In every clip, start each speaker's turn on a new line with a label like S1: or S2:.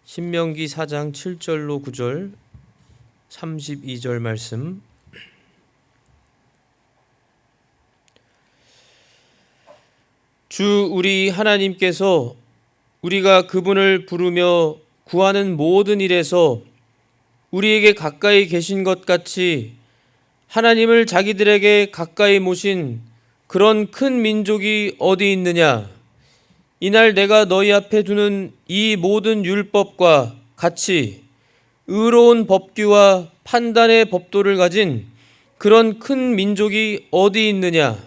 S1: 신명기 4장 7절로 9절 32절 말씀. 주 우리 하나님께서 우리가 그분을 부르며 구하는 모든 일에서 우리에게 가까이 계신 것 같이 하나님을 자기들에게 가까이 모신 그런 큰 민족이 어디 있느냐? 이날 내가 너희 앞에 두는 이 모든 율법과 같이 의로운 법규와 판단의 법도를 가진 그런 큰 민족이 어디 있느냐?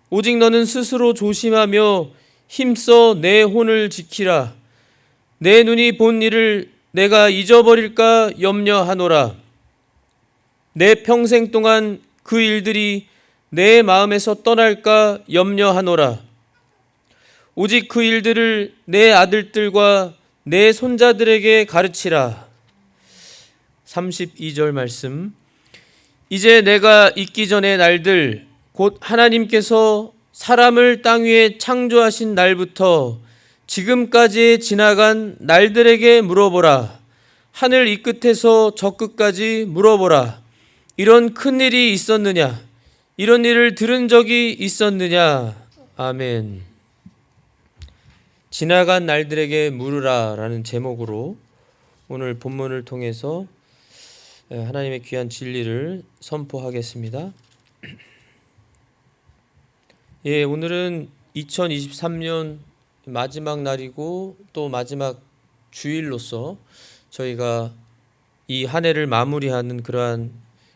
S1: 오직 너는 스스로 조심하며 힘써 내 혼을 지키라. 내 눈이 본 일을 내가 잊어버릴까 염려하노라. 내 평생 동안 그 일들이 내 마음에서 떠날까 염려하노라. 오직 그 일들을 내 아들들과 내 손자들에게 가르치라. 32절 말씀. 이제 내가 있기 전의 날들 곧 하나님께서 사람을 땅 위에 창조하신 날부터 지금까지 지나간 날들에게 물어보라. 하늘 이 끝에서 저 끝까지 물어보라. 이런 큰 일이 있었느냐? 이런 일을 들은 적이 있었느냐? 아멘. 지나간 날들에게 물으라 라는 제목으로 오늘 본문을 통해서 하나님의 귀한 진리를 선포하겠습니다. 오늘은 2023년 마지막 날이고 또 마지막 주일로서 저희가 이 한 해를 마무리하는 그러한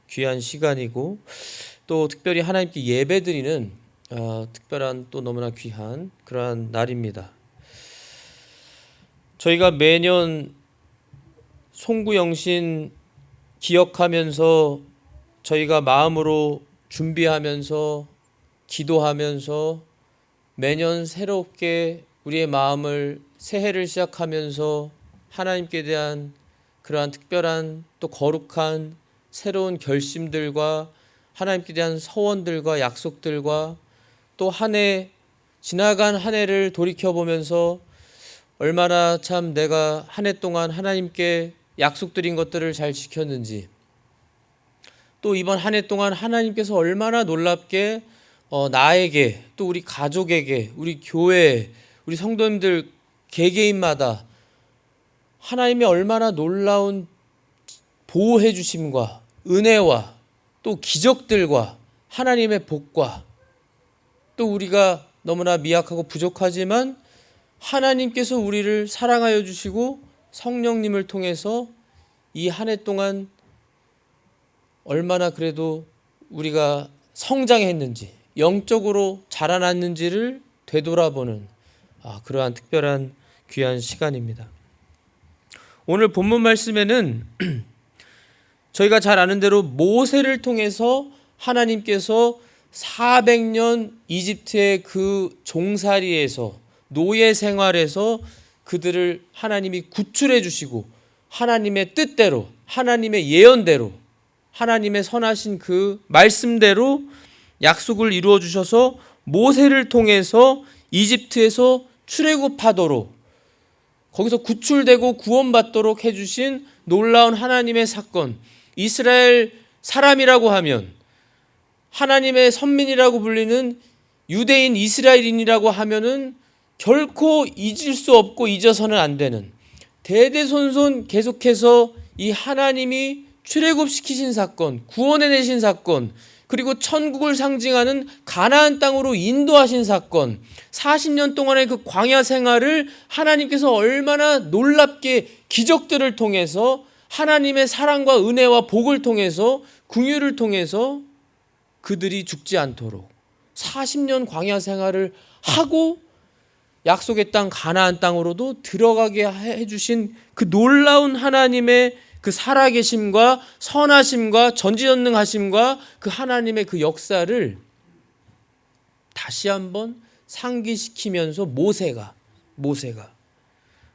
S1: 귀한 시간이고 또 특별히 하나님께 예배드리는 특별한 또 너무나 귀한 그러한 날입니다. 저희가 매년 송구영신 기억하면서 저희가 마음으로 준비하면서 기도하면서 매년 새롭게 우리의 마음을 새해를 시작하면서 하나님께 대한 그러한 특별한 또 거룩한 새로운 결심들과 하나님께 대한 서원들과 약속들과 또 지나간 한 해를 돌이켜보면서 얼마나 참 내가 한 해 동안 하나님께 약속드린 것들을 잘 지켰는지, 또 이번 한 해 동안 하나님께서 얼마나 놀랍게 나에게 또 우리 가족에게 우리 교회 우리 성도님들 개개인마다 하나님이 얼마나 놀라운 보호해 주심과 은혜와 또 기적들과 하나님의 복과 또 우리가 너무나 미약하고 부족하지만 하나님께서 우리를 사랑하여 주시고 성령님을 통해서 이 한 해 동안 얼마나 그래도 우리가 성장했는지 영적으로 자라났는지를 되돌아보는 그러한 특별한 귀한 시간입니다. 오늘 본문 말씀에는 저희가 잘 아는 대로 모세를 통해서 하나님께서 400년 이집트의 그 종살이에서 노예 생활에서 그들을 하나님이 구출해 주시고 하나님의 뜻대로 하나님의 예언대로 하나님의 선하신 그 말씀대로 약속을 이루어 주셔서 모세를 통해서 이집트에서 출애굽하도록 거기서 구출되고 구원받도록 해주신 놀라운 하나님의 사건. 이스라엘 사람이라고 하면 하나님의 선민이라고 불리는 유대인 이스라엘인이라고 하면은 결코 잊을 수 없고 잊어서는 안 되는 대대손손 계속해서 이 하나님이 출애굽시키신 사건, 구원해내신 사건, 그리고 천국을 상징하는 가나안 땅으로 인도하신 사건, 40년 동안의 그 광야 생활을 하나님께서 얼마나 놀랍게 기적들을 통해서 하나님의 사랑과 은혜와 복을 통해서 긍휼을 통해서 그들이 죽지 않도록 40년 광야 생활을 하고 약속의 땅 가나안 땅으로도 들어가게 해주신 그 놀라운 하나님의 그 살아계심과 선하심과 전지전능하심과 그 하나님의 그 역사를 다시 한번 상기시키면서 모세가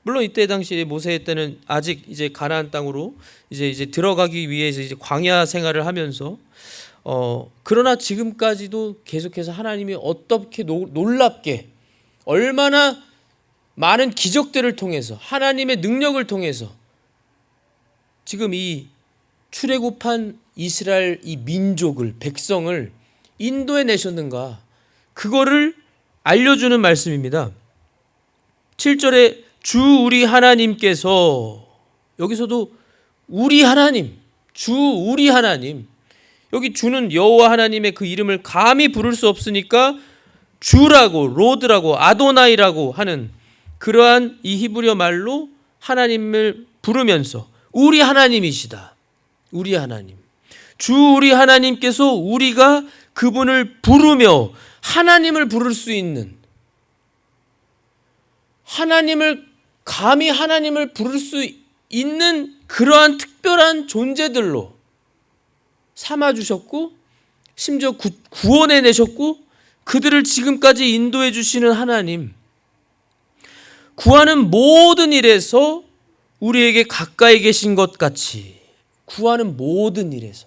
S1: 물론 이때 당시 모세 때는 아직 이제 가나안 땅으로 이제 들어가기 위해서 이제 광야 생활을 하면서 그러나 지금까지도 계속해서 하나님이 어떻게 놀랍게 얼마나 많은 기적들을 통해서 하나님의 능력을 통해서 지금 이 출애굽한 이스라엘 이 민족을 백성을 인도해 내셨는가 그거를 알려주는 말씀입니다. 7절에 주 우리 하나님께서 여기서도 우리 하나님 주 우리 하나님 여기 주는 여호와 하나님의 그 이름을 감히 부를 수 없으니까 주라고 로드라고 아도나이라고 하는 그러한 이 히브리어 말로 하나님을 부르면서 우리 하나님이시다. 우리 하나님. 주 우리 하나님께서 우리가 그분을 부르며 하나님을 부를 수 있는 하나님을 감히 하나님을 부를 수 있는 그러한 특별한 존재들로 삼아주셨고 심지어 구원해 내셨고 그들을 지금까지 인도해 주시는 하나님 구하는 모든 일에서 우리에게 가까이 계신 것 같이 구하는 모든 일에서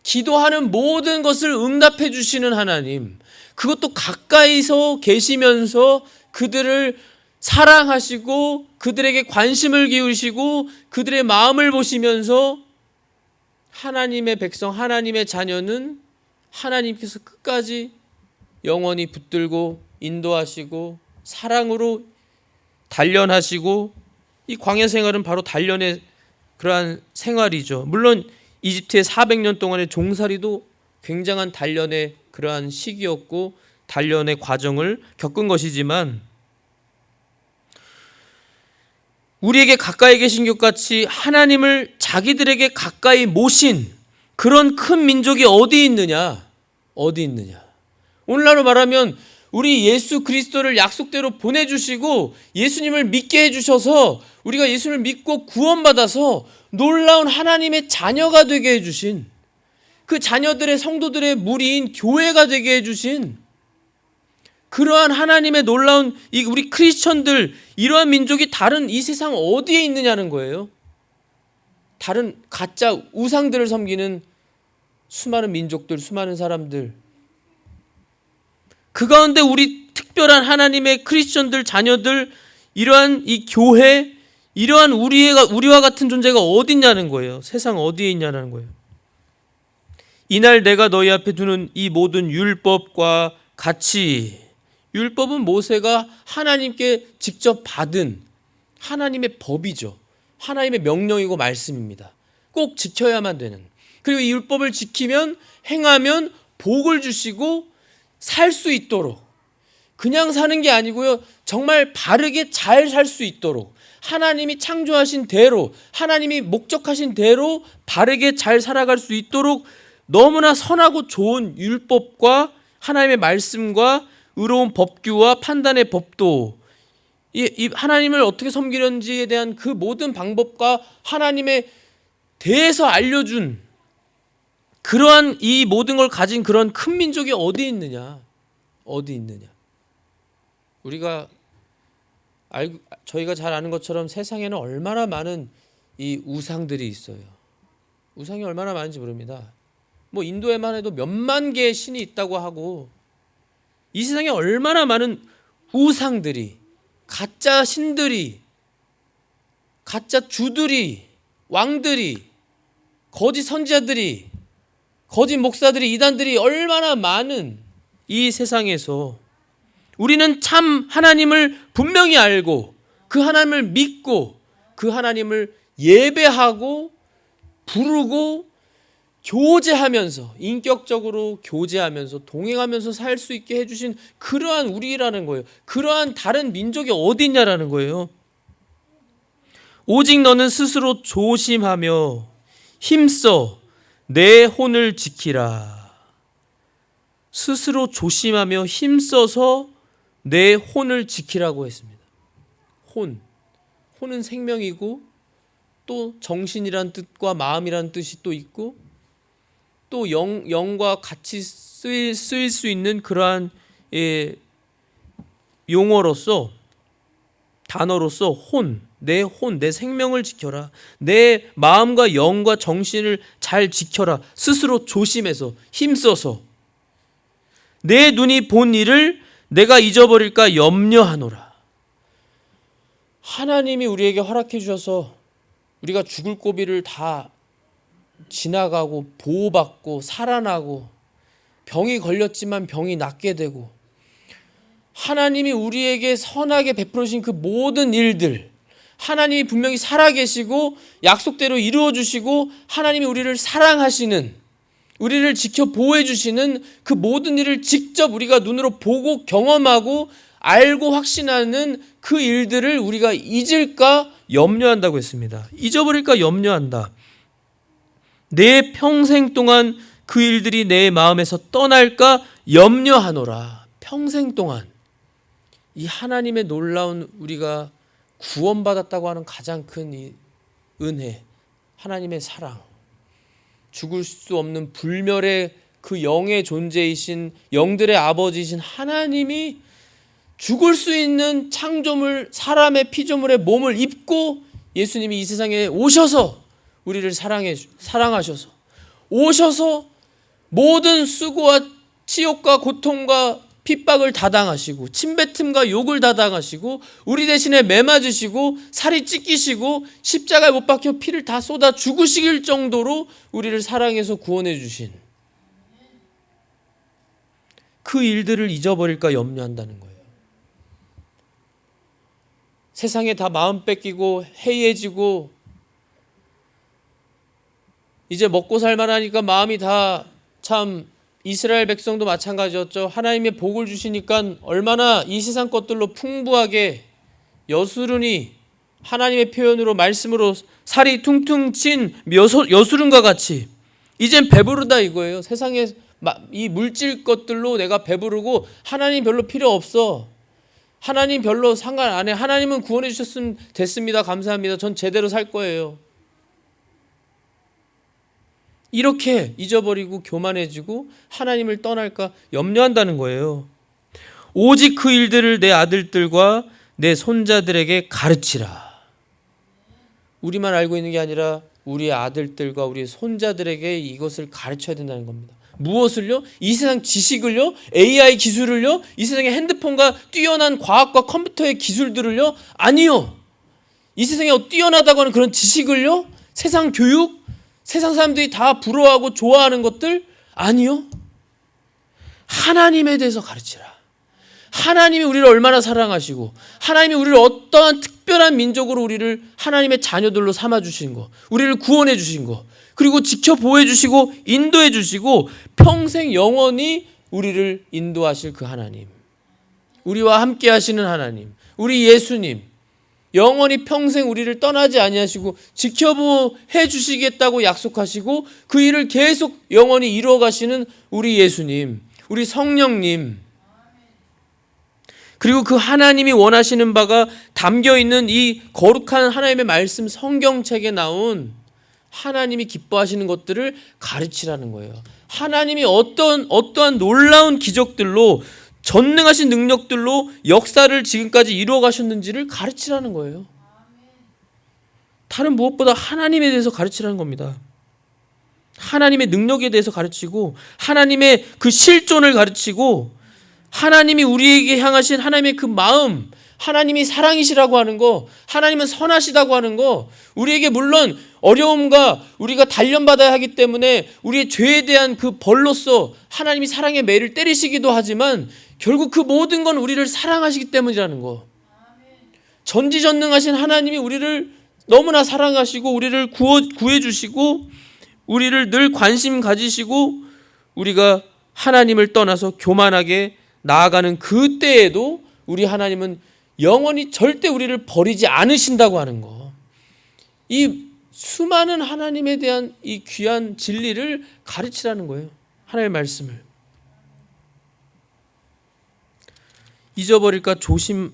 S1: 기도하는 모든 것을 응답해 주시는 하나님 그것도 가까이서 계시면서 그들을 사랑하시고 그들에게 관심을 기울이시고 그들의 마음을 보시면서 하나님의 백성 하나님의 자녀는 하나님께서 끝까지 영원히 붙들고 인도하시고 사랑으로 단련하시고 이 광야 생활은 바로 단련의 그러한 생활이죠. 물론 이집트의 400년 동안의 종살이도 굉장한 단련의 그러한 시기였고 단련의 과정을 겪은 것이지만 우리에게 가까이 계신 것 같이 하나님을 자기들에게 가까이 모신 그런 큰 민족이 어디 있느냐? 어디 있느냐? 오늘날로 말하면 우리 예수 그리스도를 약속대로 보내주시고 예수님을 믿게 해주셔서 우리가 예수님을 믿고 구원받아서 놀라운 하나님의 자녀가 되게 해주신 그 자녀들의 성도들의 무리인 교회가 되게 해주신 그러한 하나님의 놀라운 우리 크리스천들 이러한 민족이 다른 이 세상 어디에 있느냐는 거예요. 다른 가짜 우상들을 섬기는 수많은 민족들, 수많은 사람들 그 가운데 우리 특별한 하나님의 크리스천들, 자녀들 이러한 이 교회 이러한 우리와 같은 존재가 어디 있냐는 거예요. 세상 어디에 있냐는 거예요. 이날 내가 너희 앞에 두는 이 모든 율법과 같이 율법은 모세가 하나님께 직접 받은 하나님의 법이죠. 하나님의 명령이고 말씀입니다. 꼭 지켜야만 되는. 그리고 이 율법을 지키면 행하면 복을 주시고 살 수 있도록 그냥 사는 게 아니고요. 정말 바르게 잘 살 수 있도록 하나님이 창조하신 대로 하나님이 목적하신 대로 바르게 잘 살아갈 수 있도록 너무나 선하고 좋은 율법과 하나님의 말씀과 의로운 법규와 판단의 법도 이 하나님을 어떻게 섬기는지에 대한 그 모든 방법과 하나님에 대해서 알려준 그러한 이 모든 걸 가진 그런 큰 민족이 어디 있느냐? 어디 있느냐? 저희가 잘 아는 것처럼 세상에는 얼마나 많은 이 우상들이 있어요. 우상이 얼마나 많은지 모릅니다. 뭐 인도에만 해도 몇만 개의 신이 있다고 하고 이 세상에 얼마나 많은 우상들이 가짜 신들이 가짜 주들이 왕들이 거짓 선지자들이 거짓 목사들이 이단들이 얼마나 많은 이 세상에서 우리는 참 하나님을 분명히 알고 그 하나님을 믿고 그 하나님을 예배하고 부르고 교제하면서 인격적으로 교제하면서 동행하면서 살 수 있게 해주신 그러한 우리라는 거예요. 그러한 다른 민족이 어디 있냐라는 거예요. 오직 너는 스스로 조심하며 힘써 내 혼을 지키라. 스스로 조심하며 힘써서 내 혼을 지키라고 했습니다. 혼은 생명이고 또 정신이란 뜻과 마음이란 뜻이 또 있고 또 영과 같이 쓰일 수 있는 그러한 용어로서 단어로서 내 생명을 지켜라. 내 마음과 영과 정신을 잘 지켜라. 스스로 조심해서 힘써서 내 눈이 본 일을 내가 잊어버릴까 염려하노라. 하나님이 우리에게 허락해 주셔서 우리가 죽을 고비를 다 지나가고 보호받고 살아나고 병이 걸렸지만 병이 낫게 되고 하나님이 우리에게 선하게 베풀어 주신 그 모든 일들, 하나님이 분명히 살아계시고 약속대로 이루어 주시고 하나님이 우리를 사랑하시는, 우리를 지켜 보호해 주시는 그 모든 일을 직접 우리가 눈으로 보고 경험하고 알고 확신하는 그 일들을 우리가 잊을까 염려한다고 했습니다. 잊어버릴까 염려한다. 내 평생 동안 그 일들이 내 마음에서 떠날까 염려하노라. 평생 동안 이 하나님의 놀라운 우리가 구원받았다고 하는 가장 큰 이 은혜, 하나님의 사랑, 죽을 수 없는 불멸의 그 영의 존재이신 영들의 아버지이신 하나님이 죽을 수 있는 창조물, 사람의 피조물의 몸을 입고 예수님이 이 세상에 오셔서 우리를 사랑하셔서 오셔서 모든 수고와 치욕과 고통과 핍박을 다 당하시고 침뱉음과 욕을 다 당하시고 우리 대신에 매 맞으시고 살이 찢기시고 십자가에 못 박혀 피를 다 쏟아 죽으실 정도로 우리를 사랑해서 구원해 주신 그 일들을 잊어버릴까 염려한다는 거예요. 세상에 다 마음 뺏기고 해이해지고 이제 먹고 살만하니까 마음이 다 참 이스라엘 백성도 마찬가지였죠. 하나님의 복을 주시니까 얼마나 이 세상 것들로 풍부하게 여수르니 하나님의 표현으로 말씀으로 살이 퉁퉁 친 여수름과 같이 이젠 배부르다 이거예요. 세상에 이 물질 것들로 내가 배부르고 하나님 별로 필요 없어. 하나님 별로 상관 안 해. 하나님은 구원해 주셨으면 됐습니다. 감사합니다. 전 제대로 살 거예요. 이렇게 잊어버리고 교만해지고 하나님을 떠날까 염려한다는 거예요. 오직 그 일들을 내 아들들과 내 손자들에게 가르치라. 우리만 알고 있는 게 아니라 우리 아들들과 우리 손자들에게 이것을 가르쳐야 된다는 겁니다. 무엇을요? 이 세상 지식을요? AI 기술을요? 이 세상의 핸드폰과 뛰어난 과학과 컴퓨터의 기술들을요? 아니요. 이 세상에 뛰어나다고 하는 그런 지식을요? 세상 교육? 세상 사람들이 다 부러워하고 좋아하는 것들? 아니요. 하나님에 대해서 가르치라. 하나님이 우리를 얼마나 사랑하시고 하나님이 우리를 어떠한 특별한 민족으로 우리를 하나님의 자녀들로 삼아주신 거, 우리를 구원해 주신 거, 그리고 지켜보호해 주시고 인도해 주시고 평생 영원히 우리를 인도하실 그 하나님, 우리와 함께 하시는 하나님, 우리 예수님, 영원히 평생 우리를 떠나지 아니하시고 지켜보호해 주시겠다고 약속하시고 그 일을 계속 영원히 이루어 가시는 우리 예수님, 우리 성령님, 그리고 그 하나님이 원하시는 바가 담겨있는 이 거룩한 하나님의 말씀 성경책에 나온 하나님이 기뻐하시는 것들을 가르치라는 거예요. 하나님이 어떠한 놀라운 기적들로 전능하신 능력들로 역사를 지금까지 이루어 가셨는지를 가르치라는 거예요. 다른 무엇보다 하나님에 대해서 가르치라는 겁니다. 하나님의 능력에 대해서 가르치고 하나님의 그 실존을 가르치고 하나님이 우리에게 향하신 하나님의 그 마음, 하나님이 사랑이시라고 하는 거, 하나님은 선하시다고 하는 거, 우리에게 물론 어려움과 우리가 단련받아야 하기 때문에 우리의 죄에 대한 그 벌로서 하나님이 사랑의 매를 때리시기도 하지만 결국 그 모든 건 우리를 사랑하시기 때문이라는 거. 전지전능하신 하나님이 우리를 너무나 사랑하시고 우리를 구해 주시고 우리를 늘 관심 가지시고 우리가 하나님을 떠나서 교만하게 나아가는 그때에도 우리 하나님은 영원히 절대 우리를 버리지 않으신다고 하는 거. 이 수많은 하나님에 대한 이 귀한 진리를 가르치라는 거예요. 하나님의 말씀을. 잊어버릴까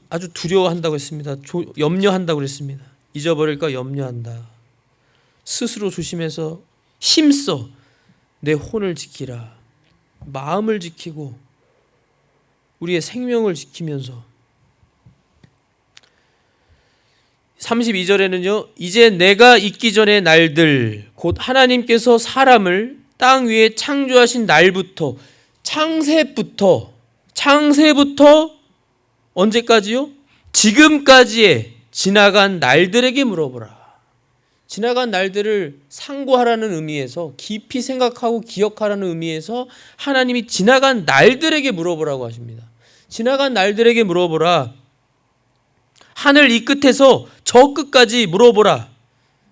S1: 아주 두려워한다고 했습니다. 염려한다고 그랬습니다. 잊어버릴까 염려한다. 스스로 조심해서 힘써 내 혼을 지키라. 마음을 지키고 우리의 생명을 지키면서 32절에는요. 이제 내가 있기 전의 날들 곧 하나님께서 사람을 땅 위에 창조하신 날부터 창세부터 언제까지요? 지금까지의 지나간 날들에게 물어보라. 지나간 날들을 상고하라는 의미에서, 깊이 생각하고 기억하라는 의미에서 하나님이 지나간 날들에게 물어보라고 하십니다. 지나간 날들에게 물어보라. 하늘 이 끝에서 저 끝까지 물어보라.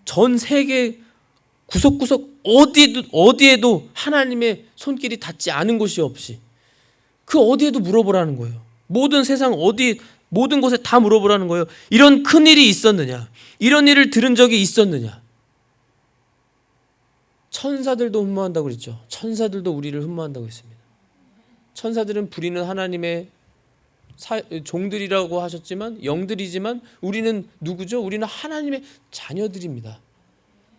S1: 전 세계 구석구석 어디에도 하나님의 손길이 닿지 않은 곳이 없이 그 어디에도 물어보라는 거예요. 모든 세상 모든 곳에 다 물어보라는 거예요. 이런 큰 일이 있었느냐? 이런 일을 들은 적이 있었느냐? 천사들도 흠모한다고 그랬죠. 천사들도 우리를 흠모한다고 했습니다. 천사들은 부리는 하나님의 종들이라고 하셨지만, 영들이지만 우리는 누구죠? 우리는 하나님의 자녀들입니다.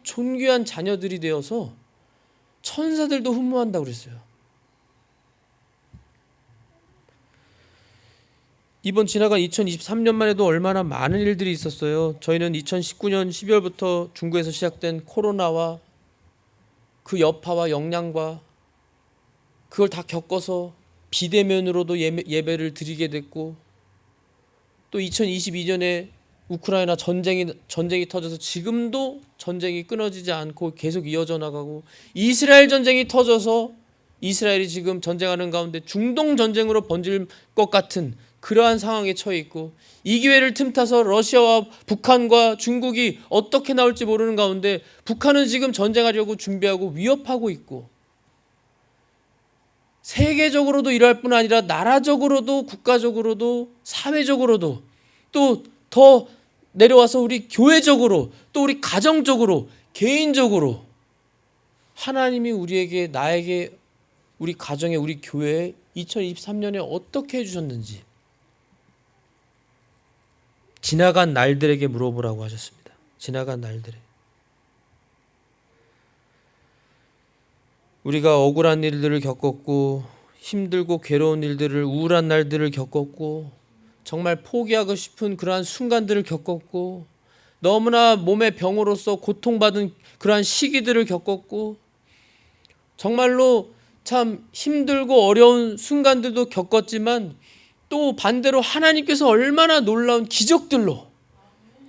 S1: 존귀한 자녀들이 되어서 천사들도 흠모한다고 그랬어요. 이번 지나간 2023년만 해도 얼마나 많은 일들이 있었어요. 저희는 2019년 12월부터 중국에서 시작된 코로나와 그 여파와 영향과 그걸 다 겪어서 비대면으로도 예배를 드리게 됐고, 또 2022년에 우크라이나 전쟁이 터져서 지금도 전쟁이 끊어지지 않고 계속 이어져 나가고, 이스라엘 전쟁이 터져서 이스라엘이 지금 전쟁하는 가운데 중동 전쟁으로 번질 것 같은 그러한 상황에 처해 있고, 이 기회를 틈타서 러시아와 북한과 중국이 어떻게 나올지 모르는 가운데 북한은 지금 전쟁하려고 준비하고 위협하고 있고, 세계적으로도 이럴 뿐 아니라 나라적으로도 국가적으로도 사회적으로도 또 더 내려와서 우리 교회적으로 또 우리 가정적으로 개인적으로 하나님이 우리에게, 나에게, 우리 가정에, 우리 교회에 2023년에 어떻게 해주셨는지 지나간 날들에게 물어보라고 하셨습니다. 지나간 날들에. 우리가 억울한 일들을 겪었고, 힘들고 괴로운 일들을, 우울한 날들을 겪었고, 정말 포기하고 싶은 그러한 순간들을 겪었고, 너무나 몸의 병으로서 고통받은 그러한 시기들을 겪었고, 정말로 참 힘들고 어려운 순간들도 겪었지만, 또 반대로 하나님께서 얼마나 놀라운 기적들로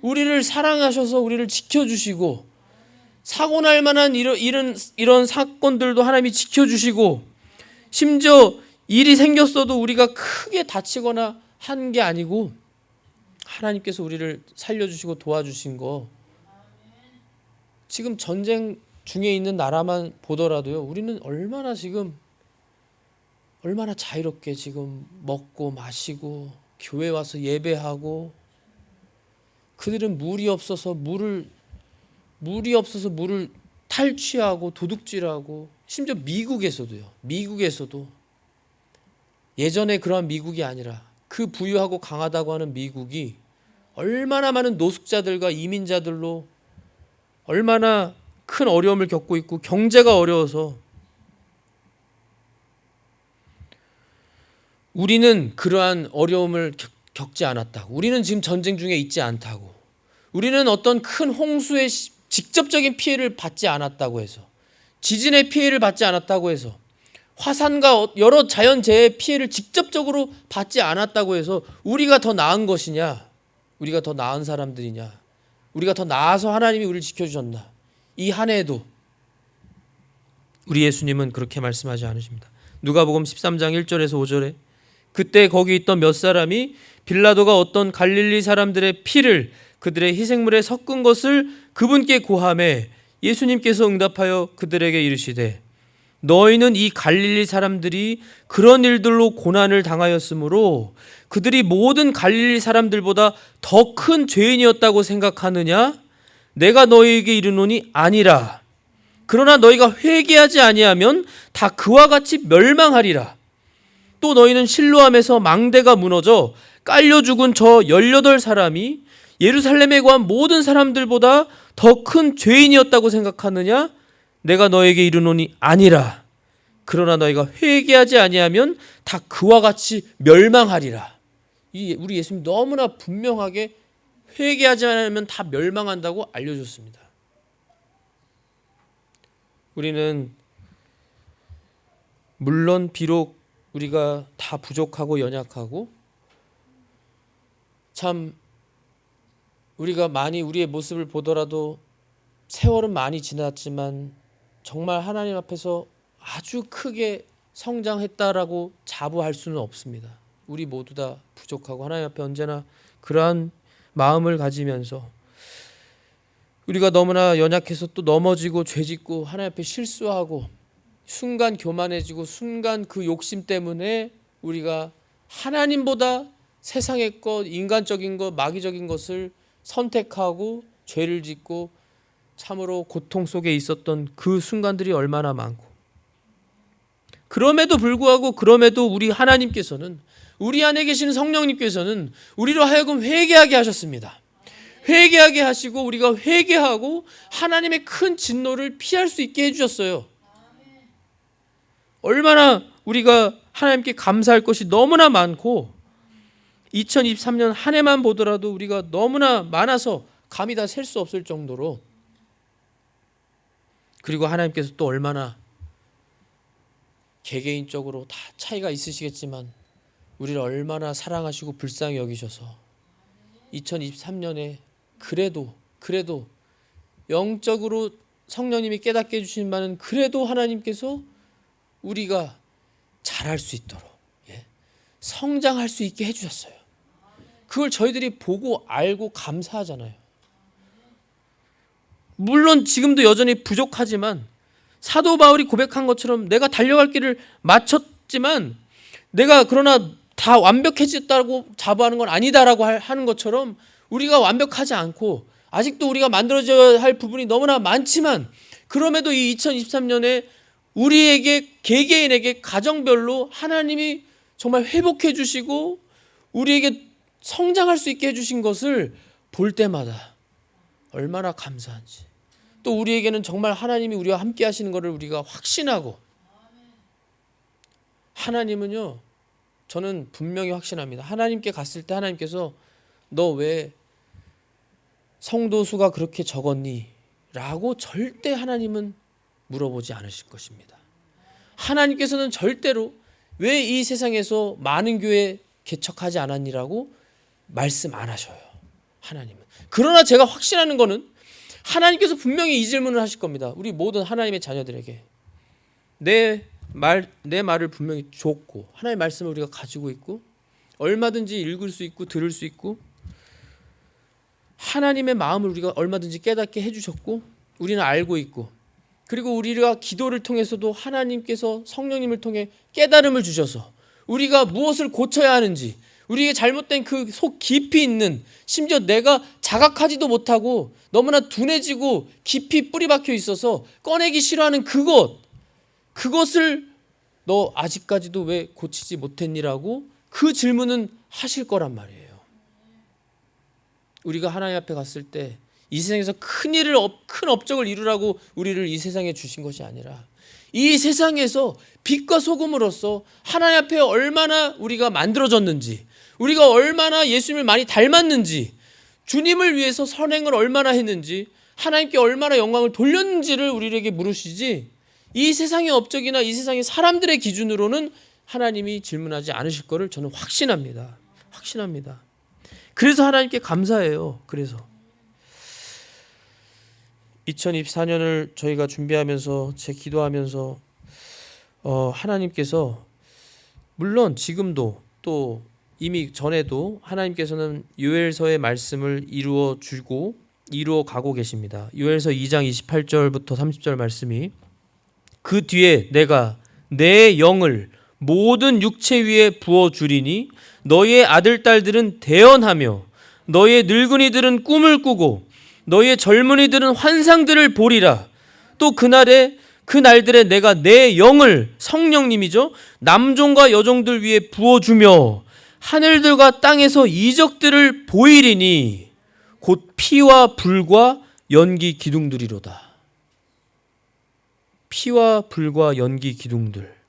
S1: 우리를 사랑하셔서 우리를 지켜주시고, 사고 날 만한 이런 사건들도 하나님이 지켜주시고, 심지어 일이 생겼어도 우리가 크게 다치거나 한 게 아니고 하나님께서 우리를 살려주시고 도와주신 거, 지금 전쟁 중에 있는 나라만 보더라도요, 우리는 얼마나 자유롭게 지금 먹고 마시고 교회 와서 예배하고, 그들은 물이 없어서 물을 탈취하고 도둑질하고, 심지어 미국에서도 예전에 그러한 미국이 아니라 그 부유하고 강하다고 하는 미국이 얼마나 많은 노숙자들과 이민자들로 얼마나 큰 어려움을 겪고 있고, 경제가 어려워서 우리는 그러한 어려움을 겪지 않았다고, 우리는 지금 전쟁 중에 있지 않다고, 우리는 어떤 큰 홍수의 직접적인 피해를 받지 않았다고 해서, 지진의 피해를 받지 않았다고 해서, 화산과 여러 자연재해의 피해를 직접적으로 받지 않았다고 해서 우리가 더 나은 것이냐, 우리가 더 나은 사람들이냐, 우리가 더 나아서 하나님이 우리를 지켜주셨나. 이 한 해에도 우리 예수님은 그렇게 말씀하지 않으십니다. 누가복음 13장 1절에서 5절에 그때 거기 있던 몇 사람이 빌라도가 어떤 갈릴리 사람들의 피를 그들의 희생물에 섞은 것을 그분께 고하매, 예수님께서 응답하여 그들에게 이르시되, 너희는 이 갈릴리 사람들이 그런 일들로 고난을 당하였으므로 그들이 모든 갈릴리 사람들보다 더 큰 죄인이었다고 생각하느냐? 내가 너희에게 이르노니 아니라. 그러나 너희가 회개하지 아니하면 다 그와 같이 멸망하리라. 또 너희는 실로암에서 망대가 무너져 깔려 죽은 저 18사람이 예루살렘에 거한 모든 사람들보다 더 큰 죄인이었다고 생각하느냐? 내가 너에게 이르노니 아니라. 그러나 너희가 회개하지 아니하면 다 그와 같이 멸망하리라. 우리 예수님 너무나 분명하게 회개하지 않으면 다 멸망한다고 알려줬습니다. 우리는 물론 비록 우리가 다 부족하고 연약하고 참 우리가 많이 우리의 모습을 보더라도 세월은 많이 지났지만 정말 하나님 앞에서 아주 크게 성장했다라고 자부할 수는 없습니다. 우리 모두 다 부족하고 하나님 앞에 언제나 그러한 마음을 가지면서 우리가 너무나 연약해서 또 넘어지고 죄짓고 하나님 앞에 실수하고 순간 교만해지고 순간 그 욕심 때문에 우리가 하나님보다 세상의 것, 인간적인 것, 마귀적인 것을 선택하고 죄를 짓고 참으로 고통 속에 있었던 그 순간들이 얼마나 많고, 그럼에도 불구하고 그럼에도 우리 하나님께서는, 우리 안에 계시는 성령님께서는 우리로 하여금 회개하게 하셨습니다. 회개하게 하시고 우리가 회개하고 하나님의 큰 진노를 피할 수 있게 해주셨어요. 얼마나 우리가 하나님께 감사할 것이 너무나 많고, 2023년 한 해만 보더라도 우리가 너무나 많아서 감히 다 셀 수 없을 정도로, 그리고 하나님께서 또 얼마나 개개인적으로 다 차이가 있으시겠지만 우리를 얼마나 사랑하시고 불쌍히 여기셔서 2023년에 그래도 영적으로 성령님이 깨닫게 해주신 바는 그래도 하나님께서 우리가 잘할 수 있도록, 성장할 수 있게 해주셨어요. 그걸 저희들이 보고 알고 감사하잖아요. 물론 지금도 여전히 부족하지만 사도 바울이 고백한 것처럼 내가 달려갈 길을 마쳤지만 내가 그러나 다 완벽해졌다고 자부하는 건 아니다라고 하는 것처럼 우리가 완벽하지 않고 아직도 우리가 만들어져야 할 부분이 너무나 많지만, 그럼에도 이 2023년에 우리에게 개개인에게 가정별로 하나님이 정말 회복해 주시고 우리에게 성장할 수 있게 해주신 것을 볼 때마다 얼마나 감사한지, 또 우리에게는 정말 하나님이 우리와 함께 하시는 것을 우리가 확신하고, 하나님은요, 저는 분명히 확신합니다. 하나님께 갔을 때 하나님께서 너 왜 성도 수가 그렇게 적었니? 라고 절대 하나님은 물어보지 않으실 것입니다. 하나님께서는 절대로 왜 이 세상에서 많은 교회 개척하지 않았니라고 말씀 안 하셔요. 하나님은. 그러나 제가 확신하는 거는 하나님께서 분명히 이 질문을 하실 겁니다. 우리 모든 하나님의 자녀들에게 내 말을 분명히 줬고 하나님의 말씀을 우리가 가지고 있고 얼마든지 읽을 수 있고 들을 수 있고 하나님의 마음을 우리가 얼마든지 깨닫게 해주셨고 우리는 알고 있고, 그리고 우리가 기도를 통해서도 하나님께서 성령님을 통해 깨달음을 주셔서 우리가 무엇을 고쳐야 하는지, 우리에게 잘못된 그 속 깊이 있는, 심지어 내가 자각하지도 못하고 너무나 둔해지고 깊이 뿌리 박혀 있어서 꺼내기 싫어하는 그것을 너 아직까지도 왜 고치지 못했니라고 그 질문은 하실 거란 말이에요. 우리가 하나님 앞에 갔을 때 이 세상에서 큰 업적을 이루라고 우리를 이 세상에 주신 것이 아니라 이 세상에서 빛과 소금으로서 하나님 앞에 얼마나 우리가 만들어졌는지, 우리가 얼마나 예수님을 많이 닮았는지, 주님을 위해서 선행을 얼마나 했는지, 하나님께 얼마나 영광을 돌렸는지를 우리에게 물으시지, 이 세상의 업적이나 이 세상의 사람들의 기준으로는 하나님이 질문하지 않으실 것을 저는 확신합니다. 그래서 하나님께 감사해요. 그래서 2024년을 저희가 준비하면서 제 기도하면서 하나님께서 물론 지금도 또 이미 전에도 하나님께서는 요엘서의 말씀을 이루어 가고 계십니다. 요엘서 2장 28절부터 30절 말씀이, 그 뒤에 내가 내 영을 모든 육체 위에 부어 주리니 너희의 아들 딸들은 대언하며 너희의 늙은이들은 꿈을 꾸고 너희의 젊은이들은 환상들을 보리라. 또 그날들에 내가 내 영을, 성령님이죠, 남종과 여종들 위에 부어주며 하늘들과 땅에서 이적들을 보이리니 곧 피와 불과 연기 기둥들이로다. 피와 불과 연기 기둥들.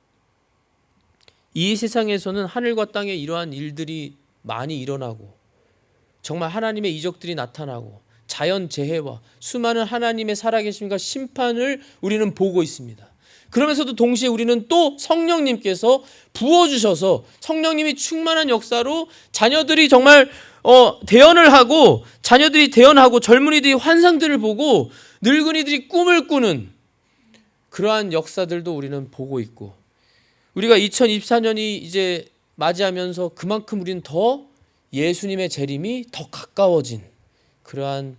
S1: 이 세상에서는 하늘과 땅에 이러한 일들이 많이 일어나고 정말 하나님의 이적들이 나타나고 자연재해와 수많은 하나님의 살아계심과 심판을 우리는 보고 있습니다. 그러면서도 동시에 우리는 또 성령님께서 부어주셔서 성령님이 충만한 역사로 자녀들이 정말 대언을 하고, 자녀들이 대언하고, 젊은이들이 환상들을 보고, 늙은이들이 꿈을 꾸는 그러한 역사들도 우리는 보고 있고, 우리가 2024년이 이제 맞이하면서 그만큼 우리는 더 예수님의 재림이 더 가까워진 그러한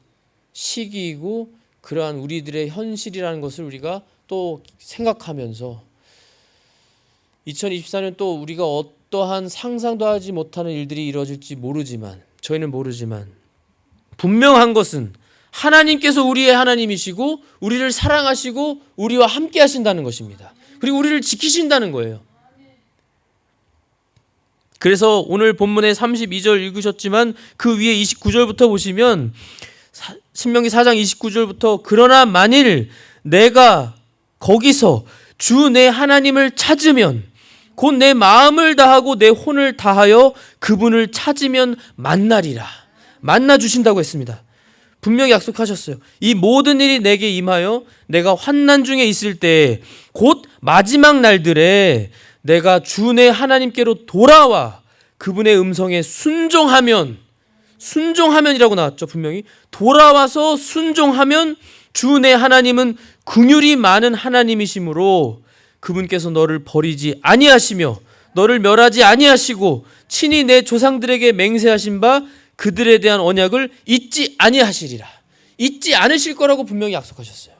S1: 시기이고, 그러한 우리들의 현실이라는 것을 우리가 또 생각하면서 2024년 또 우리가 어떠한 상상도 하지 못하는 일들이 이루어질지 모르지만, 저희는 모르지만 분명한 것은 하나님께서 우리의 하나님이시고 우리를 사랑하시고 우리와 함께 하신다는 것입니다. 그리고 우리를 지키신다는 거예요. 그래서 오늘 본문의 32절 읽으셨지만 그 위에 29절부터 보시면 신명기 4장 29절부터 그러나 만일 내가 거기서 주 내 하나님을 찾으면 곧 내 마음을 다하고 내 혼을 다하여 그분을 찾으면 만나리라. 만나 주신다고 했습니다. 분명히 약속하셨어요. 이 모든 일이 내게 임하여 내가 환난 중에 있을 때 곧 마지막 날들에 내가 주 내 하나님께로 돌아와 그분의 음성에 순종하면이라고 나왔죠. 분명히 돌아와서 순종하면 주 내 하나님은 긍휼이 많은 하나님이시므로 그분께서 너를 버리지 아니하시며 너를 멸하지 아니하시고 친히 내 조상들에게 맹세하신 바 그들에 대한 언약을 잊지 아니하시리라. 잊지 않으실 거라고 분명히 약속하셨어요.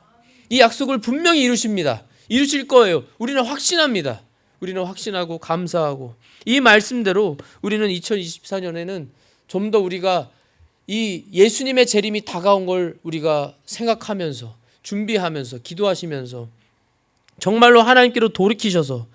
S1: 이 약속을 분명히 이루십니다. 이루실 거예요. 우리는 확신합니다. 우리는 확신하고 감사하고, 이 말씀대로 우리는 2024년에는 좀 더 우리가 이 예수님의 재림이 다가온 걸 우리가 생각하면서, 준비하면서, 기도하시면서 정말로 하나님께로 돌이키셔서,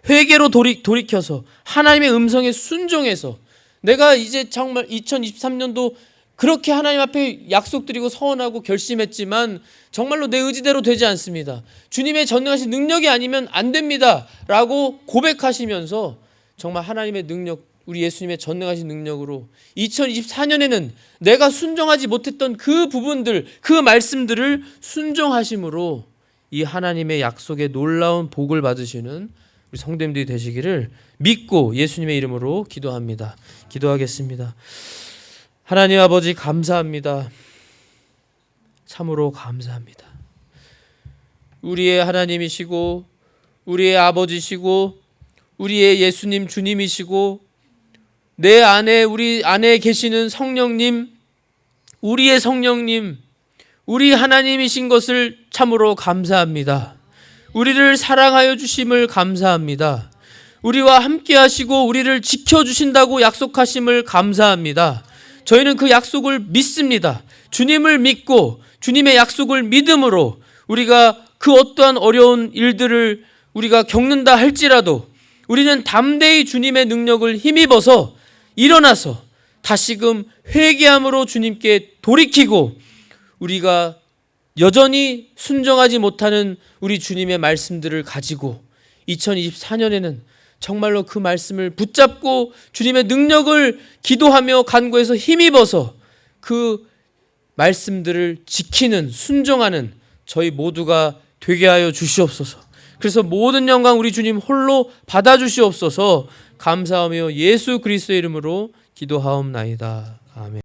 S1: 회개로 돌이켜서 하나님의 음성에 순종해서, 내가 이제 정말 2023년도 그렇게 하나님 앞에 약속드리고 서원하고 결심했지만 정말로 내 의지대로 되지 않습니다. 주님의 전능하신 능력이 아니면 안 됩니다 라고 고백하시면서 정말 하나님의 능력, 우리 예수님의 전능하신 능력으로 2024년에는 내가 순종하지 못했던 그 부분들, 그 말씀들을 순종하심으로 이 하나님의 약속에 놀라운 복을 받으시는 우리 성도님들이 되시기를 믿고 예수님의 이름으로 기도합니다. 기도하겠습니다. 하나님 아버지, 감사합니다. 참으로 감사합니다. 우리의 하나님이시고 우리의 아버지시고 우리의 예수님 주님이시고 내 안에, 우리 안에 계시는 성령님, 우리의 성령님, 우리 하나님이신 것을 참으로 감사합니다. 우리를 사랑하여 주심을 감사합니다. 우리와 함께 하시고 우리를 지켜주신다고 약속하심을 감사합니다. 저희는 그 약속을 믿습니다. 주님을 믿고 주님의 약속을 믿음으로 우리가 그 어떠한 어려운 일들을 우리가 겪는다 할지라도 우리는 담대히 주님의 능력을 힘입어서 일어나서 다시금 회개함으로 주님께 돌이키고, 우리가 여전히 순종하지 못하는 우리 주님의 말씀들을 가지고 2024년에는 정말로 그 말씀을 붙잡고 주님의 능력을 기도하며 간구해서 힘입어서 그 말씀들을 지키는, 순종하는 저희 모두가 되게 하여 주시옵소서. 그래서 모든 영광 우리 주님 홀로 받아주시옵소서. 감사하며 예수 그리스도의 이름으로 기도하옵나이다. 아멘.